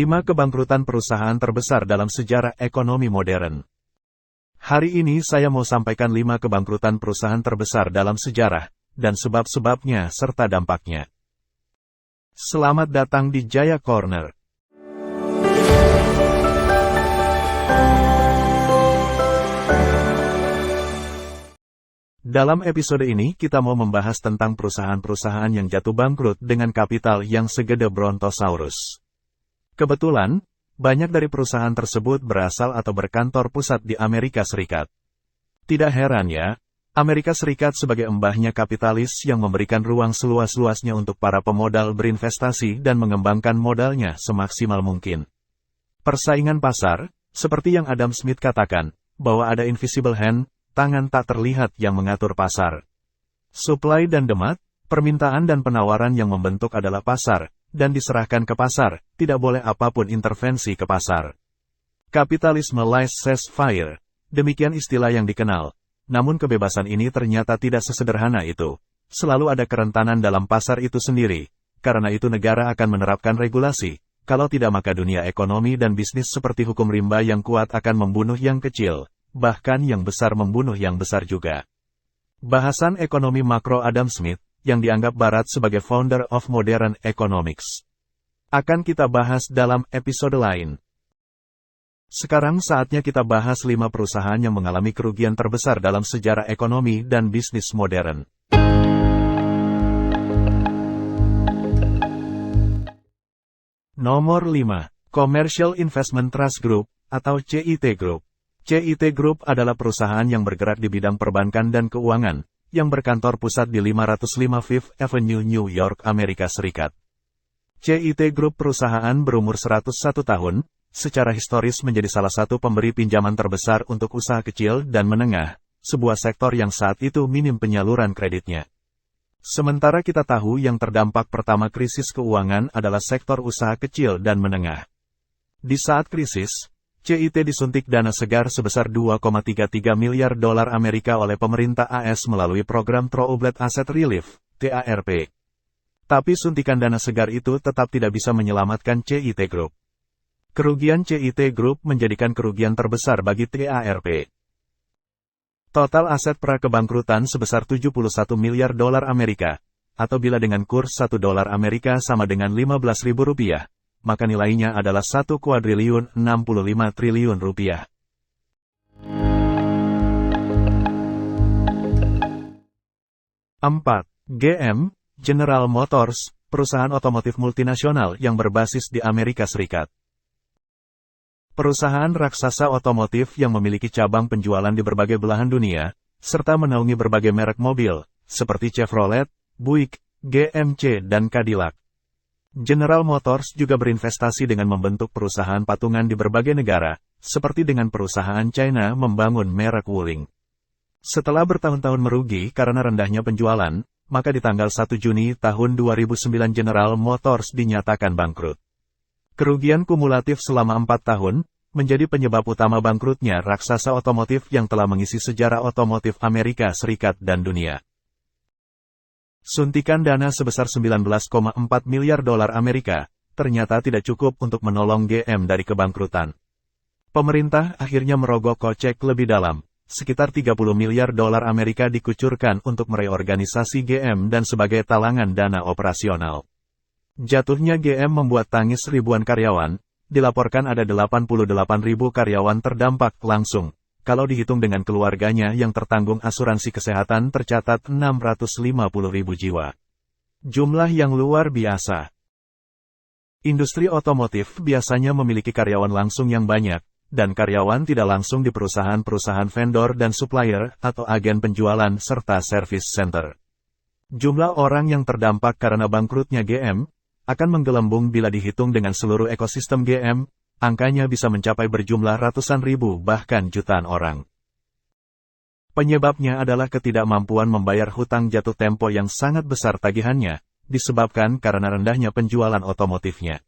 5 kebangkrutan perusahaan terbesar dalam sejarah ekonomi modern. Hari ini saya mau sampaikan 5 kebangkrutan perusahaan terbesar dalam sejarah, dan sebab-sebabnya serta dampaknya. Selamat datang di Jaya Corner. Dalam episode ini kita mau membahas tentang perusahaan-perusahaan yang jatuh bangkrut dengan kapital yang segede Brontosaurus. Kebetulan, banyak dari perusahaan tersebut berasal atau berkantor pusat di Amerika Serikat. Tidak heran ya, Amerika Serikat sebagai embahnya kapitalis yang memberikan ruang seluas-luasnya untuk para pemodal berinvestasi dan mengembangkan modalnya semaksimal mungkin. Persaingan pasar, seperti yang Adam Smith katakan, bahwa ada invisible hand, tangan tak terlihat yang mengatur pasar. Supply dan demand, permintaan dan penawaran yang membentuk adalah pasar, dan diserahkan ke pasar, tidak boleh apapun intervensi ke pasar. Kapitalisme laissez-faire, demikian istilah yang dikenal. Namun kebebasan ini ternyata tidak sesederhana itu. Selalu ada kerentanan dalam pasar itu sendiri, karena itu negara akan menerapkan regulasi, kalau tidak maka dunia ekonomi dan bisnis seperti hukum rimba yang kuat akan membunuh yang kecil, bahkan yang besar membunuh yang besar juga. Bahasan ekonomi makro Adam Smith, yang dianggap Barat sebagai founder of modern economics, akan kita bahas dalam episode lain. Sekarang saatnya kita bahas 5 perusahaan yang mengalami kerugian terbesar dalam sejarah ekonomi dan bisnis modern. Nomor 5. Commercial Investment Trust Group, atau CIT Group. CIT Group adalah perusahaan yang bergerak di bidang perbankan dan keuangan, yang berkantor pusat di 505 Fifth Avenue, New York, Amerika Serikat. CIT Group perusahaan berumur 101 tahun, secara historis menjadi salah satu pemberi pinjaman terbesar untuk usaha kecil dan menengah, sebuah sektor yang saat itu minim penyaluran kreditnya. Sementara kita tahu yang terdampak pertama krisis keuangan adalah sektor usaha kecil dan menengah. Di saat krisis, CIT disuntik dana segar sebesar 2,33 miliar dolar Amerika oleh pemerintah AS melalui program Troubled Asset Relief, TARP. Tapi suntikan dana segar itu tetap tidak bisa menyelamatkan CIT Group. Kerugian CIT Group menjadikan kerugian terbesar bagi TARP. Total aset pra-kebangkrutan sebesar 71 miliar dolar Amerika, atau bila dengan kurs 1 dolar Amerika sama dengan Rp15.000, maka nilainya adalah 1,65 triliun rupiah. Empat. GM, General Motors, perusahaan otomotif multinasional yang berbasis di Amerika Serikat. Perusahaan raksasa otomotif yang memiliki cabang penjualan di berbagai belahan dunia, serta menaungi berbagai merek mobil, seperti Chevrolet, Buick, GMC, dan Cadillac. General Motors juga berinvestasi dengan membentuk perusahaan patungan di berbagai negara, seperti dengan perusahaan China membangun merek Wuling. Setelah bertahun-tahun merugi karena rendahnya penjualan, maka di tanggal 1 Juni tahun 2009 General Motors dinyatakan bangkrut. Kerugian kumulatif selama 4 tahun, menjadi penyebab utama bangkrutnya raksasa otomotif yang telah mengisi sejarah otomotif Amerika Serikat dan dunia. Suntikan dana sebesar 19,4 miliar dolar Amerika, ternyata tidak cukup untuk menolong GM dari kebangkrutan. Pemerintah akhirnya merogoh kocek lebih dalam, sekitar 30 miliar dolar Amerika dikucurkan untuk mereorganisasi GM dan sebagai talangan dana operasional. Jatuhnya GM membuat tangis ribuan karyawan, dilaporkan ada 88.000 karyawan terdampak langsung. Kalau dihitung dengan keluarganya yang tertanggung asuransi kesehatan tercatat 650.000 jiwa. Jumlah yang luar biasa. Industri otomotif biasanya memiliki karyawan langsung yang banyak, dan karyawan tidak langsung di perusahaan-perusahaan vendor dan supplier atau agen penjualan serta service center. Jumlah orang yang terdampak karena bangkrutnya GM akan menggelembung bila dihitung dengan seluruh ekosistem GM. Angkanya bisa mencapai berjumlah ratusan ribu bahkan jutaan orang. Penyebabnya adalah ketidakmampuan membayar hutang jatuh tempo yang sangat besar tagihannya, disebabkan karena rendahnya penjualan otomotifnya.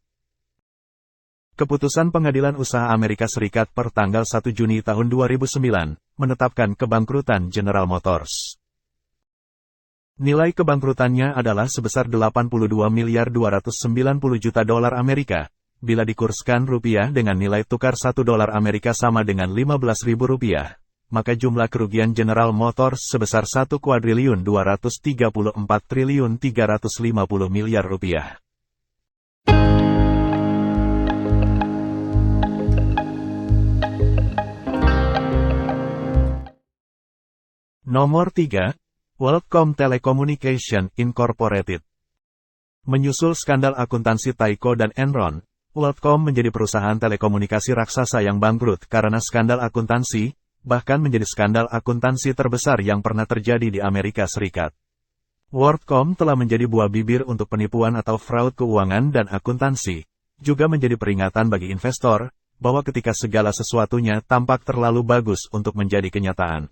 Keputusan Pengadilan Usaha Amerika Serikat per tanggal 1 Juni tahun 2009, menetapkan kebangkrutan General Motors. Nilai kebangkrutannya adalah sebesar 82 miliar 290 juta dolar Amerika, bila dikurskan rupiah dengan nilai tukar 1 dolar Amerika sama dengan 15.000 rupiah, maka jumlah kerugian General Motors sebesar 1.234.350 miliar rupiah. Nomor 3. WorldCom Telecommunication Incorporated. Menyusul skandal akuntansi Tyco dan Enron, WorldCom menjadi perusahaan telekomunikasi raksasa yang bangkrut karena skandal akuntansi, bahkan menjadi skandal akuntansi terbesar yang pernah terjadi di Amerika Serikat. WorldCom telah menjadi buah bibir untuk penipuan atau fraud keuangan dan akuntansi, juga menjadi peringatan bagi investor, bahwa ketika segala sesuatunya tampak terlalu bagus untuk menjadi kenyataan.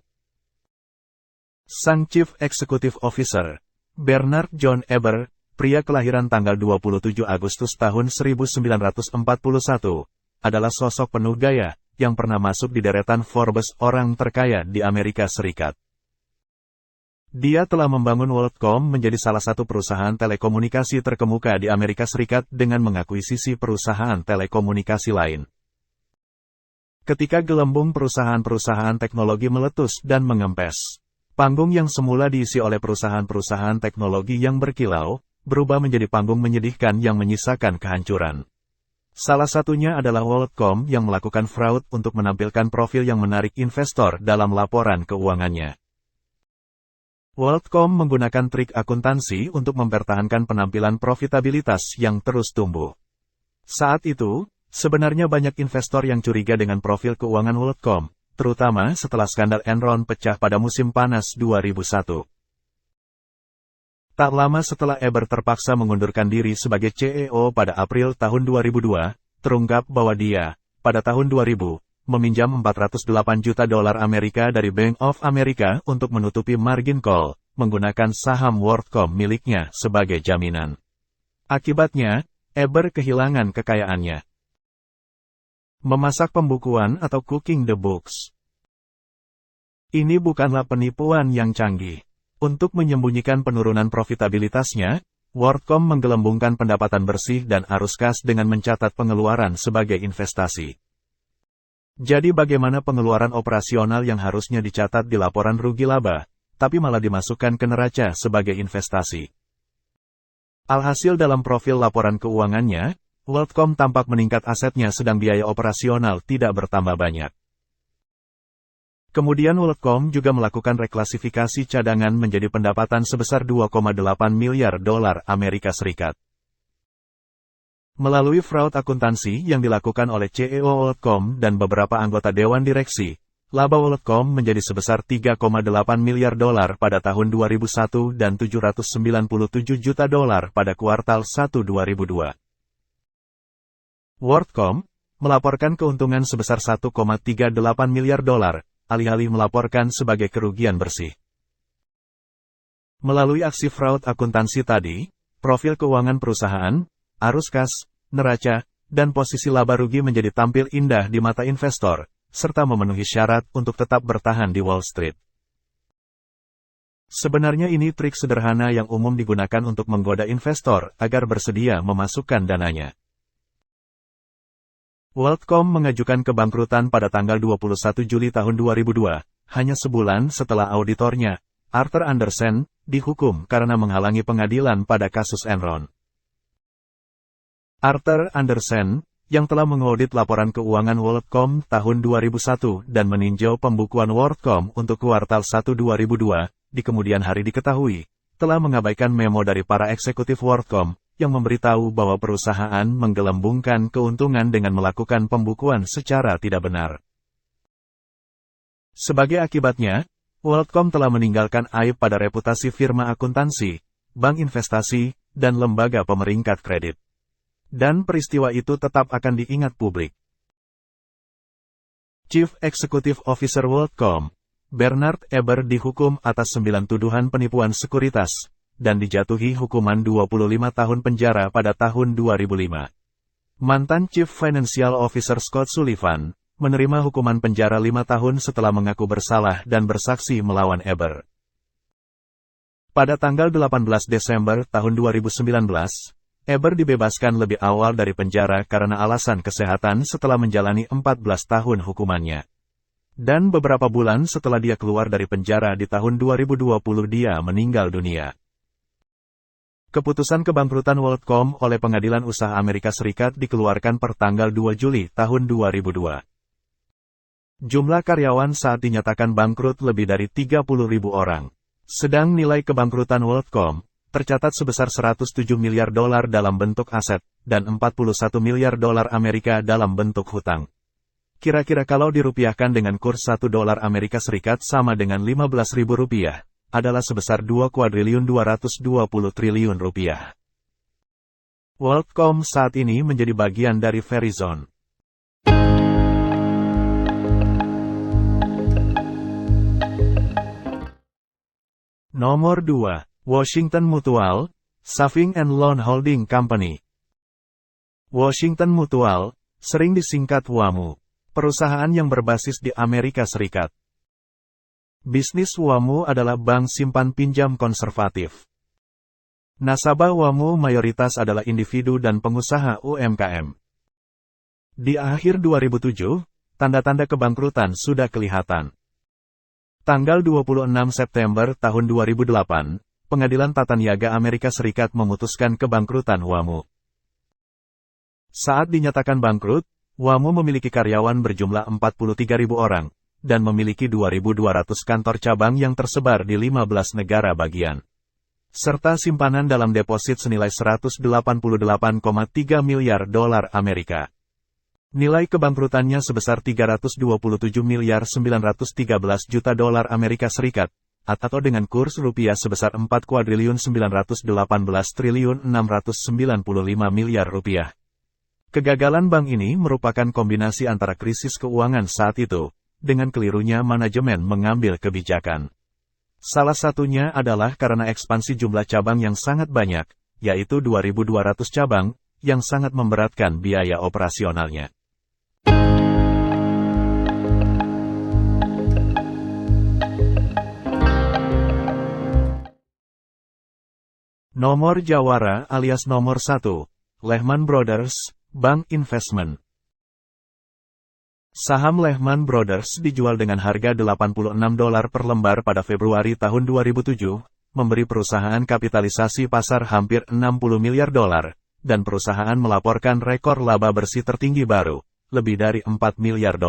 Sang Chief Executive Officer, Bernard John Eber, pria kelahiran tanggal 27 Agustus tahun 1941, adalah sosok penuh gaya, yang pernah masuk di deretan Forbes orang terkaya di Amerika Serikat. Dia telah membangun WorldCom menjadi salah satu perusahaan telekomunikasi terkemuka di Amerika Serikat dengan mengakuisisi perusahaan telekomunikasi lain. Ketika gelembung perusahaan-perusahaan teknologi meletus dan mengempes, panggung yang semula diisi oleh perusahaan-perusahaan teknologi yang berkilau, berubah menjadi panggung menyedihkan yang menyisakan kehancuran. Salah satunya adalah WorldCom yang melakukan fraud untuk menampilkan profil yang menarik investor dalam laporan keuangannya. WorldCom menggunakan trik akuntansi untuk mempertahankan penampilan profitabilitas yang terus tumbuh. Saat itu, sebenarnya banyak investor yang curiga dengan profil keuangan WorldCom, terutama setelah skandal Enron pecah pada musim panas 2001. Tak lama setelah Eber terpaksa mengundurkan diri sebagai CEO pada April tahun 2002, terungkap bahwa dia, pada tahun 2000, meminjam 408 juta dolar Amerika dari Bank of America untuk menutupi margin call, menggunakan saham WorldCom miliknya sebagai jaminan. Akibatnya, Eber kehilangan kekayaannya. Memasak pembukuan atau cooking the books. Ini bukanlah penipuan yang canggih. Untuk menyembunyikan penurunan profitabilitasnya, WorldCom menggelembungkan pendapatan bersih dan arus kas dengan mencatat pengeluaran sebagai investasi. Jadi bagaimana pengeluaran operasional yang harusnya dicatat di laporan rugi laba, tapi malah dimasukkan ke neraca sebagai investasi? Alhasil dalam profil laporan keuangannya, WorldCom tampak meningkat asetnya sedang biaya operasional tidak bertambah banyak. Kemudian WorldCom juga melakukan reklasifikasi cadangan menjadi pendapatan sebesar 2,8 miliar dolar Amerika Serikat. Melalui fraud akuntansi yang dilakukan oleh CEO WorldCom dan beberapa anggota Dewan Direksi, laba WorldCom menjadi sebesar 3,8 miliar dolar pada tahun 2001 dan 797 juta dolar pada kuartal 1 2002. WorldCom melaporkan keuntungan sebesar 1,38 miliar dolar, alih-alih melaporkan sebagai kerugian bersih. Melalui aksi fraud akuntansi tadi, profil keuangan perusahaan, arus kas, neraca, dan posisi laba rugi menjadi tampil indah di mata investor, serta memenuhi syarat untuk tetap bertahan di Wall Street. Sebenarnya ini trik sederhana yang umum digunakan untuk menggoda investor agar bersedia memasukkan dananya. WorldCom mengajukan kebangkrutan pada tanggal 21 Juli tahun 2002, hanya sebulan setelah auditornya, Arthur Andersen, dihukum karena menghalangi pengadilan pada kasus Enron. Arthur Andersen, yang telah mengaudit laporan keuangan WorldCom tahun 2001 dan meninjau pembukuan WorldCom untuk kuartal 1 2002, di kemudian hari diketahui, telah mengabaikan memo dari para eksekutif WorldCom, yang memberitahu bahwa perusahaan menggelembungkan keuntungan dengan melakukan pembukuan secara tidak benar. Sebagai akibatnya, WorldCom telah meninggalkan aib pada reputasi firma akuntansi, bank investasi, dan lembaga pemeringkat kredit. Dan peristiwa itu tetap akan diingat publik. Chief Executive Officer WorldCom, Bernard Eber dihukum atas 9 tuduhan penipuan sekuritas, dan dijatuhi hukuman 25 tahun penjara pada tahun 2005. Mantan Chief Financial Officer Scott Sullivan, menerima hukuman penjara 5 tahun setelah mengaku bersalah dan bersaksi melawan Eber. Pada tanggal 18 Desember tahun 2019, Eber dibebaskan lebih awal dari penjara karena alasan kesehatan setelah menjalani 14 tahun hukumannya. Dan beberapa bulan setelah dia keluar dari penjara di tahun 2020 dia meninggal dunia. Keputusan kebangkrutan WorldCom oleh Pengadilan Usaha Amerika Serikat dikeluarkan per tanggal 2 Juli tahun 2002. Jumlah karyawan saat dinyatakan bangkrut lebih dari 30.000 orang. Sedang nilai kebangkrutan WorldCom tercatat sebesar $107 miliar dalam bentuk aset, dan $41 miliar Amerika dalam bentuk hutang. Kira-kira kalau dirupiahkan dengan kurs $1 Amerika Serikat sama dengan Rp15.000, adalah sebesar 2,220 triliun rupiah. WorldCom saat ini menjadi bagian dari Verizon. Nomor 2. Washington Mutual, Saving and Loan Holding Company. Washington Mutual, sering disingkat WAMU, perusahaan yang berbasis di Amerika Serikat. Bisnis WAMU adalah bank simpan pinjam konservatif. Nasabah WAMU mayoritas adalah individu dan pengusaha UMKM. Di akhir 2007, tanda-tanda kebangkrutan sudah kelihatan. Tanggal 26 September tahun 2008, Pengadilan Tata Niaga Amerika Serikat memutuskan kebangkrutan WAMU. Saat dinyatakan bangkrut, WAMU memiliki karyawan berjumlah 43.000 orang, dan memiliki 2.200 kantor cabang yang tersebar di 15 negara bagian. Serta simpanan dalam deposit senilai $188,3 miliar Amerika. Nilai kebangkrutannya sebesar $327 miliar 913 juta Amerika Serikat, atau dengan kurs rupiah sebesar 4,918 triliun 695 miliar rupiah. Kegagalan bank ini merupakan kombinasi antara krisis keuangan saat itu, dengan kelirunya manajemen mengambil kebijakan. Salah satunya adalah karena ekspansi jumlah cabang yang sangat banyak, yaitu 2.200 cabang, yang sangat memberatkan biaya operasionalnya. Nomor jawara alias nomor 1, Lehman Brothers, Bank Investment. Saham Lehman Brothers dijual dengan harga $86 per lembar pada Februari tahun 2007, memberi perusahaan kapitalisasi pasar hampir $60 miliar, dan perusahaan melaporkan rekor laba bersih tertinggi baru, lebih dari $4 miliar.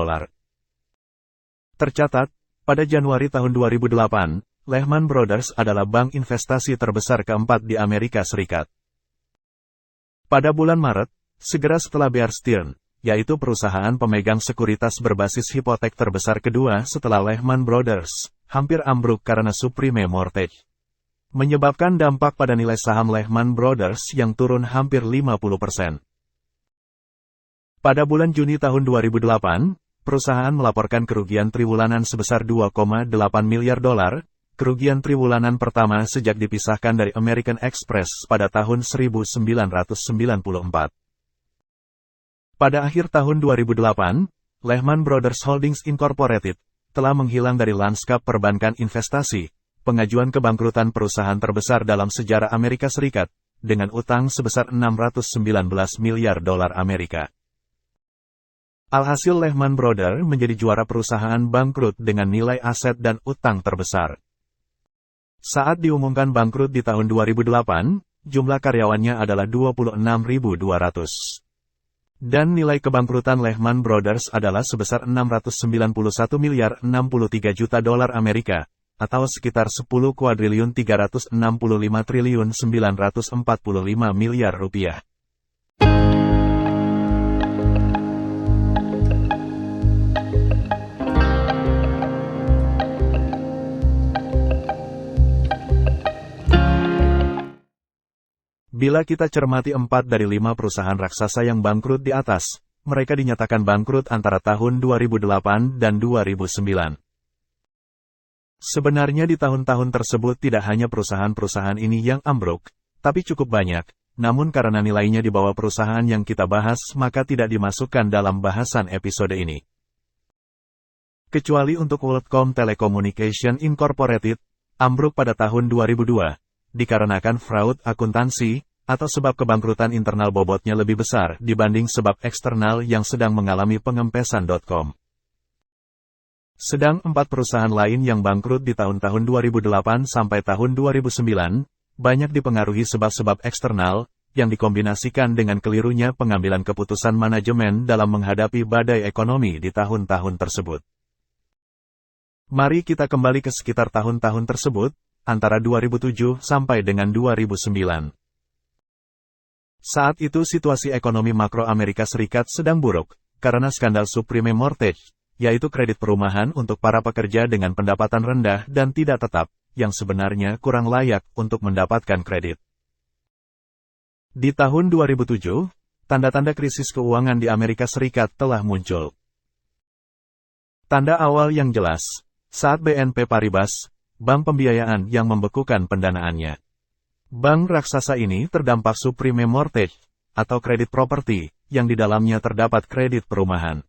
Tercatat, pada Januari tahun 2008, Lehman Brothers adalah bank investasi terbesar keempat di Amerika Serikat. Pada bulan Maret, segera setelah Bear Stearns, yaitu perusahaan pemegang sekuritas berbasis hipotek terbesar kedua setelah Lehman Brothers, hampir ambruk karena subprime mortgage. Menyebabkan dampak pada nilai saham Lehman Brothers yang turun hampir 50%. Pada bulan Juni tahun 2008, perusahaan melaporkan kerugian triwulan sebesar $2,8 miliar, kerugian triwulan pertama sejak dipisahkan dari American Express pada tahun 1994. Pada akhir tahun 2008, Lehman Brothers Holdings Incorporated telah menghilang dari lanskap perbankan investasi, pengajuan kebangkrutan perusahaan terbesar dalam sejarah Amerika Serikat, dengan utang sebesar $619 miliar Amerika. Alhasil Lehman Brothers menjadi juara perusahaan bangkrut dengan nilai aset dan utang terbesar. Saat diumumkan bangkrut di tahun 2008, jumlah karyawannya adalah 26.200. Dan nilai kebangkrutan Lehman Brothers adalah sebesar $691 miliar 63 juta Amerika, atau sekitar 10,365 triliun 945 miliar rupiah. Bila kita cermati 4 dari 5 perusahaan raksasa yang bangkrut di atas, mereka dinyatakan bangkrut antara tahun 2008 dan 2009. Sebenarnya di tahun-tahun tersebut tidak hanya perusahaan-perusahaan ini yang ambruk, tapi cukup banyak, namun karena nilainya di bawah perusahaan yang kita bahas maka tidak dimasukkan dalam bahasan episode ini. Kecuali untuk WorldCom Telecommunication Incorporated, ambruk pada tahun 2002, dikarenakan fraud akuntansi, atau sebab kebangkrutan internal bobotnya lebih besar dibanding sebab eksternal yang sedang mengalami pengempesan.com. Sedang 4 perusahaan lain yang bangkrut di tahun-tahun 2008 sampai tahun 2009, banyak dipengaruhi sebab-sebab eksternal, yang dikombinasikan dengan kelirunya pengambilan keputusan manajemen dalam menghadapi badai ekonomi di tahun-tahun tersebut. Mari kita kembali ke sekitar tahun-tahun tersebut, antara 2007 sampai dengan 2009. Saat itu situasi ekonomi makro Amerika Serikat sedang buruk, karena skandal subprime mortgage, yaitu kredit perumahan untuk para pekerja dengan pendapatan rendah dan tidak tetap, yang sebenarnya kurang layak untuk mendapatkan kredit. Di tahun 2007, tanda-tanda krisis keuangan di Amerika Serikat telah muncul. Tanda awal yang jelas, saat BNP Paribas, bank pembiayaan yang membekukan pendanaannya. Bank raksasa ini terdampak subprime mortgage, atau kredit properti, yang di dalamnya terdapat kredit perumahan.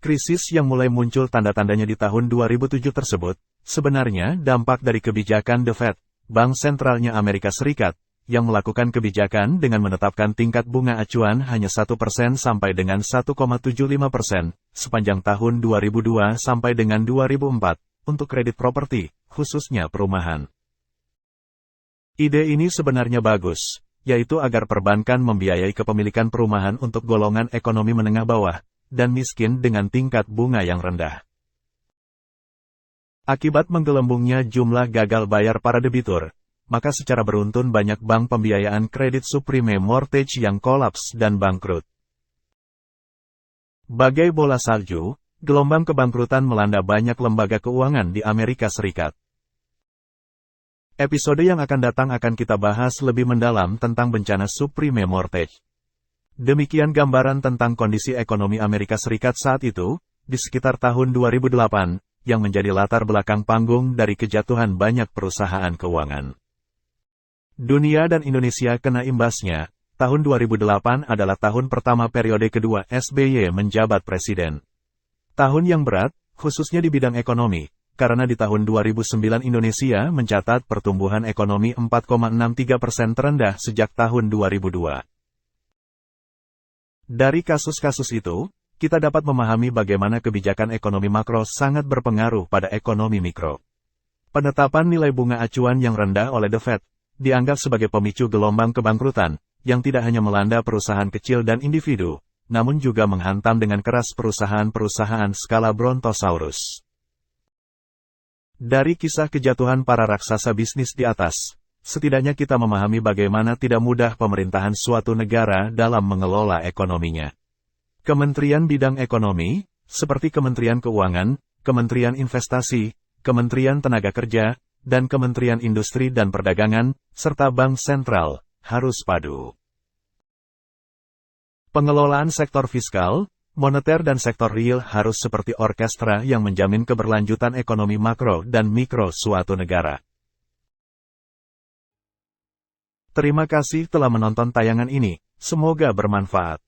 Krisis yang mulai muncul tanda-tandanya di tahun 2007 tersebut, sebenarnya dampak dari kebijakan The Fed, Bank Sentralnya Amerika Serikat, yang melakukan kebijakan dengan menetapkan tingkat bunga acuan hanya 1% sampai dengan 1,75% sepanjang tahun 2002 sampai dengan 2004 untuk kredit properti, khususnya perumahan. Ide ini sebenarnya bagus, yaitu agar perbankan membiayai kepemilikan perumahan untuk golongan ekonomi menengah bawah dan miskin dengan tingkat bunga yang rendah. Akibat menggelembungnya jumlah gagal bayar para debitur, maka secara beruntun banyak bank pembiayaan kredit subprime mortgage yang kolaps dan bangkrut. Bagai bola salju, gelombang kebangkrutan melanda banyak lembaga keuangan di Amerika Serikat. Episode yang akan datang akan kita bahas lebih mendalam tentang bencana subprime mortgage. Demikian gambaran tentang kondisi ekonomi Amerika Serikat saat itu, di sekitar tahun 2008, yang menjadi latar belakang panggung dari kejatuhan banyak perusahaan keuangan. Dunia dan Indonesia kena imbasnya. Tahun 2008 adalah tahun pertama periode kedua SBY menjabat presiden. Tahun yang berat, khususnya di bidang ekonomi, karena di tahun 2009 Indonesia mencatat pertumbuhan ekonomi 4,63% terendah sejak tahun 2002. Dari kasus-kasus itu, kita dapat memahami bagaimana kebijakan ekonomi makro sangat berpengaruh pada ekonomi mikro. Penetapan nilai bunga acuan yang rendah oleh The Fed dianggap sebagai pemicu gelombang kebangkrutan, yang tidak hanya melanda perusahaan kecil dan individu, namun juga menghantam dengan keras perusahaan-perusahaan skala Brontosaurus. Dari kisah kejatuhan para raksasa bisnis di atas, setidaknya kita memahami bagaimana tidak mudah pemerintahan suatu negara dalam mengelola ekonominya. Kementerian Bidang Ekonomi, seperti Kementerian Keuangan, Kementerian Investasi, Kementerian Tenaga Kerja, dan Kementerian Industri dan Perdagangan, serta Bank Sentral, harus padu. Pengelolaan sektor fiskal, moneter dan sektor real harus seperti orkestra yang menjamin keberlanjutan ekonomi makro dan mikro suatu negara. Terima kasih telah menonton tayangan ini, semoga bermanfaat.